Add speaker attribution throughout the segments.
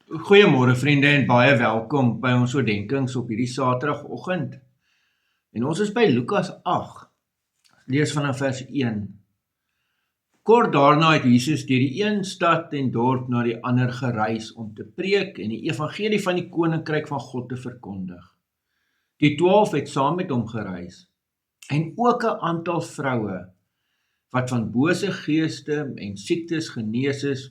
Speaker 1: Goeiemôre vriende en baie welkom by ons oordenkings op hierdie Saterdagoggend. En ons is by Lukas 8. Lees vanaf vers 1. Kort daarna het Jesus deur die een stad en dorp na die ander gereis om te preek en die evangelie van die koninkryk van God te verkondig. Die 12 het saam met hom gereis en ook 'n aantal vroue wat van bose geeste en siektes genees is,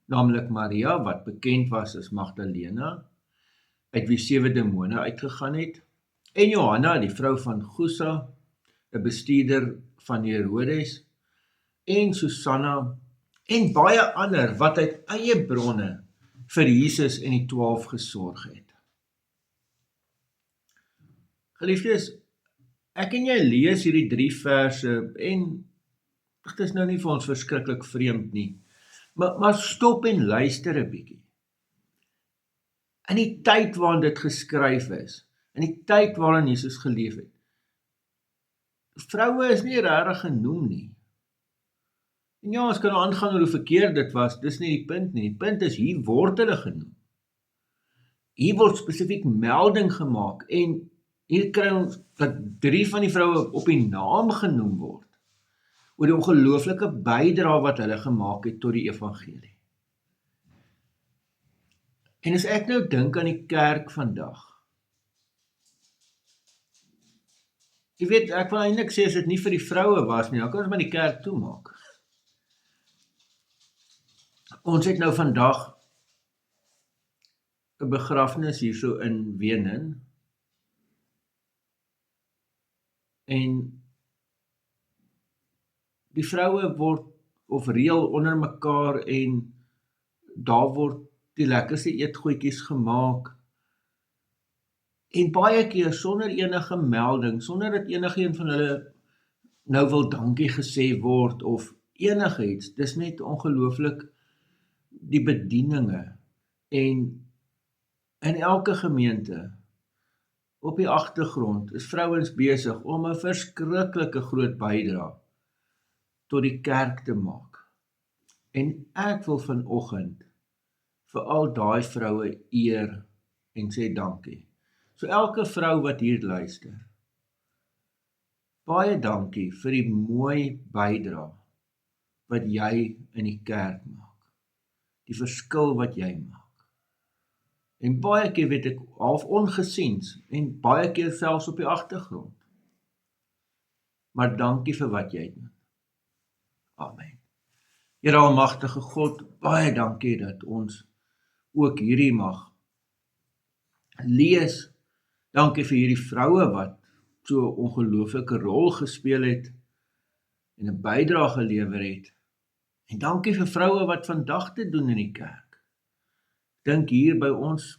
Speaker 1: naamlik Maria, wat bekend was as Magdalena, uit wie 7 demone uitgegaan het, en Johanna, die vrou van Chusa, 'n bestuurder van Herodes, en Susanna, en baie ander wat uit eie bronne vir Jesus en die 12 gesorg het. Geliefdes, ek en jy lees hierdie 3 verse en dit is nou nie vir ons verskriklik vreemd nie, maar stop en luister 'n bietjie. In die tyd waarin dit geskryf is, in die tyd waarin Jesus geleef het, vroue is nie regtig genoem nie. En ja, ons kan aangaan oor hoe verkeerd dit was, dis nie die punt nie. Die punt is, hier word hulle genoem. Hier word spesifiek melding gemaak, en hier kry ons dat 3 van die vroue op die naam genoem word, oor die ongelooflike bydrae wat hulle gemaak het tot die evangelie. En as ek nou dink aan die kerk vandag, jy weet, ek wil eintlik sê as dit nie vir die vroue was nie, dan kan ons maar die kerk toemaak. Ons het nou vandag 'n begrafnis hierso in Wenen, en die vroue word of reël onder mekaar en daar word die lekkerste eetgoedjies gemaak, en baie keer sonder enige melding, sonder dat enigiemand van hulle nou wil dankie gesê word of enigiets. Dis net ongelooflik die bedieninge, en in elke gemeente op die agtergrond is vrouens besig om 'n verskriklike groot bydrae tot die kerk te maak. En ek wil vanoggend vir al daai vroue eer en sê dankie. So elke vrou wat hier luister, baie dankie vir die mooi bydrae wat jy in die kerk maak. Die verskil wat jy maak. En baie keer weet ek half ongesiens en baie keer selfs op die agtergrond. Maar dankie vir wat jy doen. Amen. Here almagtige God, baie dankie dat ons ook hierdie mag lees. Dankie vir hierdie vroue wat so 'n ongelooflike rol gespeel het en 'n bydrae gelewer het. En dankie vir vroue wat vandag te doen in die kerk. Dink hier by ons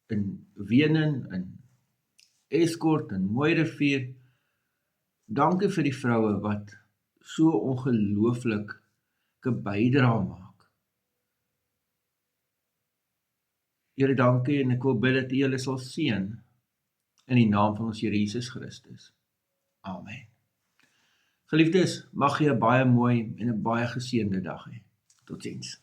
Speaker 1: in Wenen, in Escort, in Mooirivier. Dankie vir die vroue wat so ongelooflike bydrae maak. Here, dankie, en ek wil bid dat U julle sal seën in die naam van ons Here Jesus Christus. Amen. Geliefdes, mag jy 'n baie mooi en 'n baie geseënde dag hê. Totsiens.